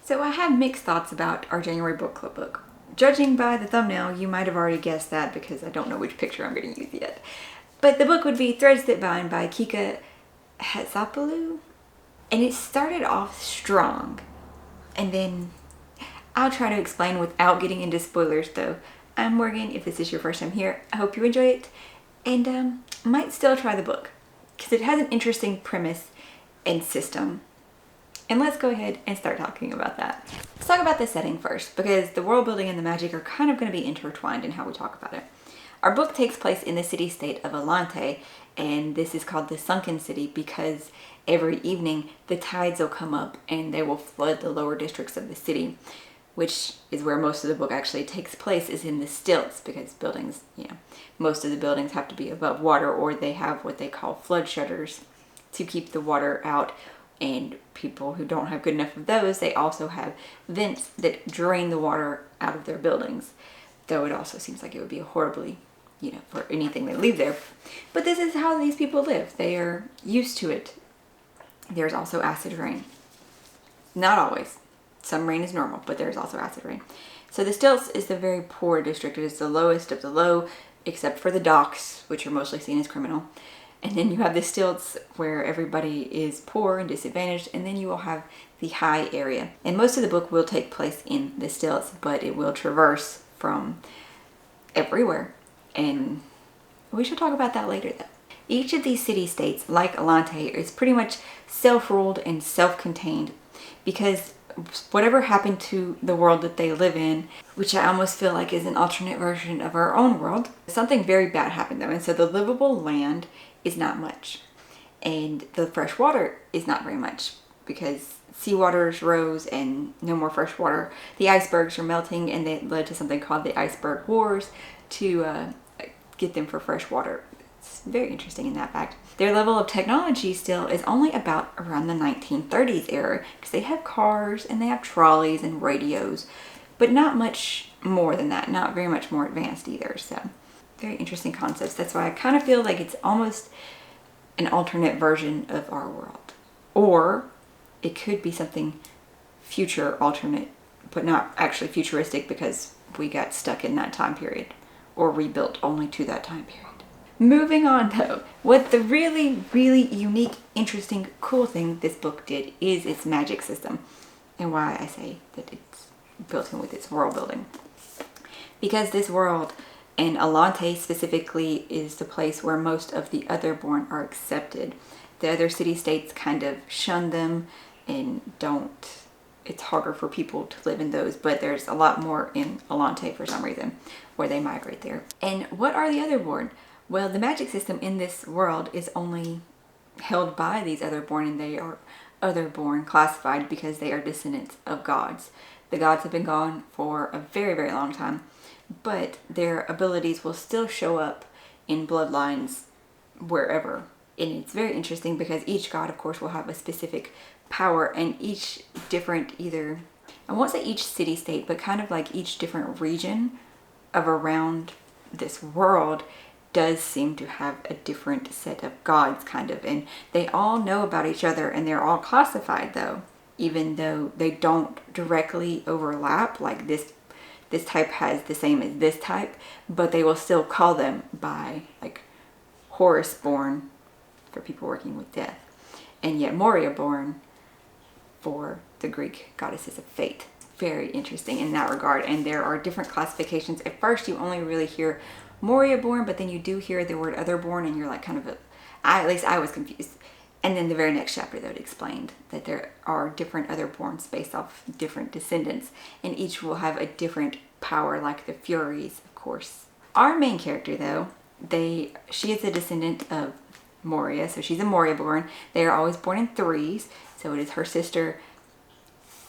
So I have mixed thoughts about our January book club book. Judging by the thumbnail, you might have already guessed that because I don't know which picture I'm going to use yet. But the book would be Threads That Bind by Kika Hatzopoulouw. And it started off strong. And then I'll try to explain without getting into spoilers though. I'm Morgan. If this is your first time here, I hope you enjoy it. And might still try the book because it has an interesting premise and system. And let's go ahead and start talking about that. Let's talk about the setting first, because the world building and the magic are kind of going to be intertwined in how we talk about it. Our book takes place in the city-state of Alante, and this is called the Sunken City because every evening the tides will come up and they will flood the lower districts of the city, which is where most of the book actually takes place, is in the stilts, because buildings, most of the buildings have to be above water, or they have what they call flood shutters to keep the water out. And people who don't have good enough of those, they also have vents that drain the water out of their buildings. Though it also seems like it would be horribly, for anything they leave there. But this is how these people live. They are used to it. There's also acid rain. Not always. Some rain is normal, but there's also acid rain. So the stilts is the very poor district. It is the lowest of the low, except for the docks, which are mostly seen as criminal. And then you have the stilts where everybody is poor and disadvantaged, and then you will have the high area. And most of the book will take place in the stilts, but it will traverse from everywhere. And we shall talk about that later though. Each of these city-states, like Alante, is pretty much self-ruled and self-contained, because whatever happened to the world that they live in, which I almost feel like is an alternate version of our own world, something very bad happened though. And so the livable land is not much, and the fresh water is not very much, because seawaters rose and no more fresh water. The icebergs are melting, and they led to something called the iceberg wars to get them for fresh water. It's very interesting in that fact. Their level of technology still is only about around the 1930s era, because they have cars and they have trolleys and radios, but not much more than that, not very much more advanced either. So very interesting concepts. That's why I kind of feel like it's almost an alternate version of our world. Or it could be something future alternate, but not actually futuristic, because we got stuck in that time period, or rebuilt only to that time period. Moving on though, what the really, really unique, interesting, cool thing this book did is its magic system, and why I say that it's built in with its world building. Because this world, and Alante specifically, is the place where most of the otherborn are accepted. The other city-states kind of shun them and don't. It's harder for people to live in those, but there's a lot more in Alante for some reason, where they migrate there. And what are the otherborn? Well, the magic system in this world is only held by these otherborn, and they are otherborn classified because they are descendants of gods. The gods have been gone for a very, very long time, but their abilities will still show up in bloodlines wherever. And it's very interesting because each god, of course, will have a specific power, and each different, either, I won't say each city-state, but kind of like each different region of around this world does seem to have a different set of gods, kind of. And they all know about each other, and they're all classified though, even though they don't directly overlap, like this type has the same as this type, but they will still call them by, like, Horus-born for people working with death, and yet Moria-born for the Greek goddesses of fate. Very interesting in that regard, and there are different classifications. At first you only really hear Moria-born, but then you do hear the word otherborn, and you're like at least I was confused. And then the very next chapter though, it explained that there are different otherborns based off different descendants, and each will have a different power, like the Furies, of course. Our main character though, she is a descendant of Moria, so she's a Moria-born. They are always born in threes, so it is her sister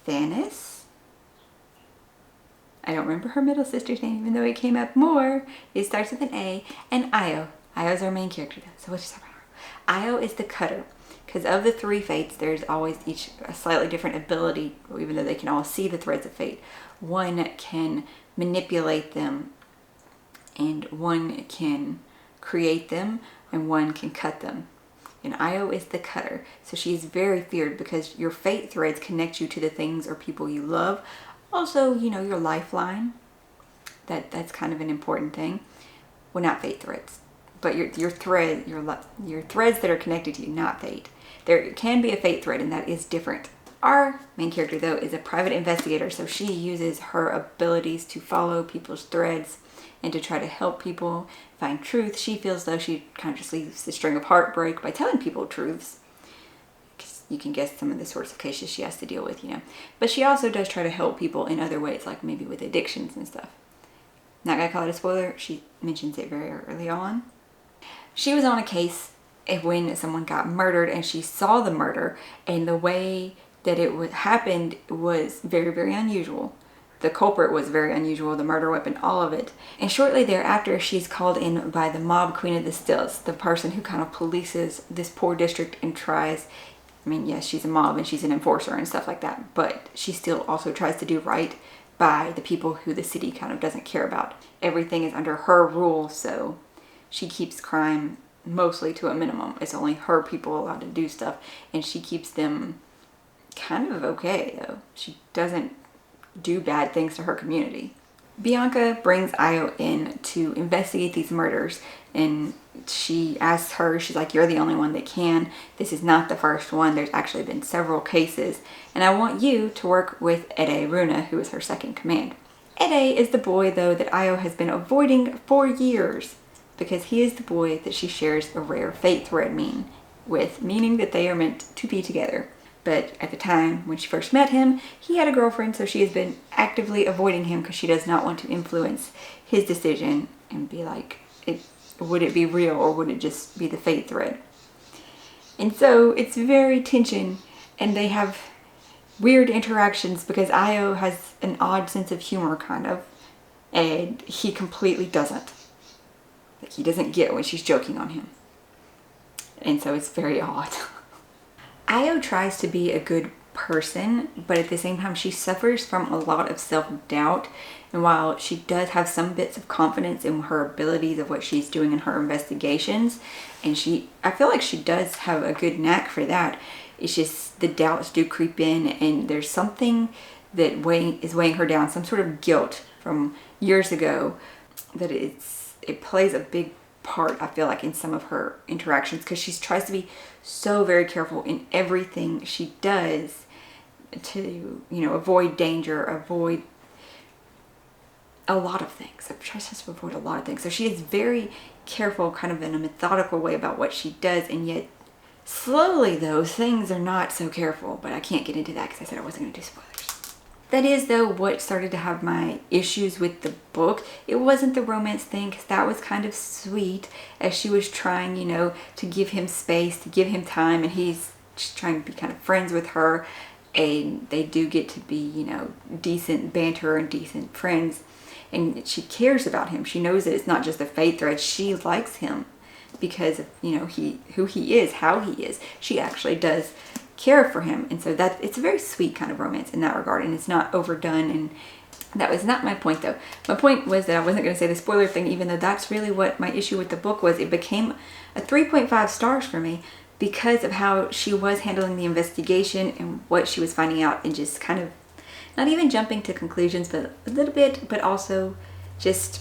Thanis. I don't remember her middle sister's name, even though it came up more. It starts with an A. And Io. Io's our main character though, so let's just talk about her. Io is the cutter. Because of the three fates, there's always each a slightly different ability, even though they can all see the threads of fate. One can manipulate them, and one can create them, and one can cut them. and Io is the cutter. So she's very feared because your fate threads connect you to the things or people you love. Also, you know, your lifeline. That's kind of an important thing. Well, not fate threads, but your threads that are connected to you, not fate. There can be a fate thread, and that is different. Our main character, though, is a private investigator, so she uses her abilities to follow people's threads and to try to help people find truth. She feels though she kind of just leaves the string of heartbreak by telling people truths. You can guess some of the sorts of cases she has to deal with, you know. But she also does try to help people in other ways, like maybe with addictions and stuff. Not gonna call it a spoiler, she mentions it very early on. She was on a case when someone got murdered, and she saw the murder, and the way that it happened was very, very unusual. The culprit was very unusual, the murder weapon, all of it. And shortly thereafter, she's called in by the mob queen of the stills, the person who kind of polices this poor district and tries, I mean, yes, she's a mob and she's an enforcer and stuff like that, but she still also tries to do right by the people who the city kind of doesn't care about. Everything is under her rule, so she keeps crime mostly to a minimum. It's only her people allowed to do stuff, and she keeps them kind of okay, though. She doesn't do bad things to her community. Bianca brings Io in to investigate these murders, and she asks her, she's like, you're the only one that can. This is not the first one. There's actually been several cases, and I want you to work with Ede Runa, who is her second command. Ede is the boy, though, that Io has been avoiding for years, because he is the boy that she shares a rare fate thread meaning that they are meant to be together. But at the time when she first met him, he had a girlfriend, so she has been actively avoiding him because she does not want to influence his decision and be like, would it be real or would it just be the fate thread? And so it's very tension, and they have weird interactions because Io has an odd sense of humor, kind of, and he completely doesn't. Like, he doesn't get when she's joking on him. And so it's very odd. Io tries to be a good person, but at the same time she suffers from a lot of self-doubt. And while she does have some bits of confidence in her abilities of what she's doing in her investigations, and I feel like she does have a good knack for that, it's just the doubts do creep in, and there's something that is weighing her down, some sort of guilt from years ago, that it plays a big part, I feel like, in some of her interactions, because she tries to be so very careful in everything she does to, you know, avoid danger, avoid a lot of things. She tries to avoid a lot of things. So she is very careful, kind of in a methodical way, about what she does, and yet slowly, though, things are not so careful. But I can't get into that because I said I wasn't going to do spoilers. That is, though, what started to have my issues with the book. It wasn't the romance thing, because that was kind of sweet, as she was trying, you know, to give him space, to give him time, and he's just trying to be kind of friends with her, and they do get to be, you know, decent banter and decent friends, and she cares about him. She knows that it's not just a fate thread. She likes him because of, you know, who he is, how he is. She actually does care for him, and so that it's a very sweet kind of romance in that regard, and it's not overdone. And that was not my point, though. My point was that I wasn't going to say the spoiler thing, even though that's really what my issue with the book was. It became a 3.5 stars for me because of how she was handling the investigation and what she was finding out, and just kind of not even jumping to conclusions, but a little bit, but also just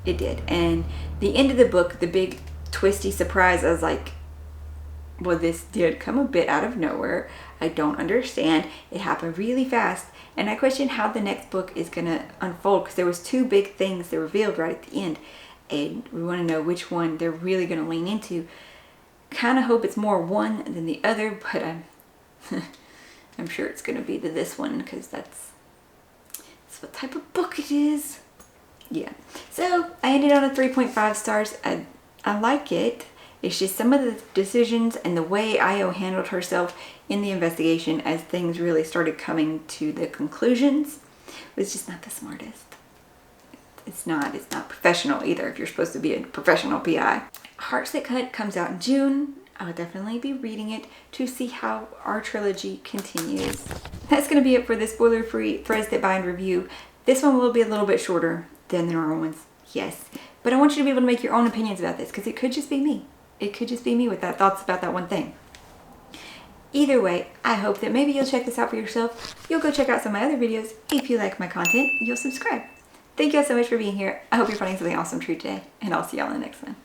it did. And the end of the book, the big twisty surprise, I was like, well, this did come a bit out of nowhere. I don't understand. It happened really fast, and I question how the next book is going to unfold, because there was two big things that revealed right at the end, and we want to know which one they're really going to lean into. Kind of hope it's more one than the other, but I'm sure it's going to be this one, because that's what type of book it is. Yeah. So I ended on a 3.5 stars. I like it. It's just some of the decisions and the way Io handled herself in the investigation as things really started coming to the conclusions was just not the smartest. It's not professional either, if you're supposed to be a professional PI. Hearts That Cut comes out in June. I'll definitely be reading it to see how our trilogy continues. That's going to be it for the spoiler-free Threads That Bind review. This one will be a little bit shorter than the normal ones, yes. But I want you to be able to make your own opinions about this, because it could just be me. it could just be me with that thoughts about that one thing. Either way, I hope that maybe you'll check this out for yourself. You'll go check out some of my other videos. If you like my content, you'll subscribe. Thank you all so much for being here. I hope you're finding something awesome true today, and I'll see y'all in the next one.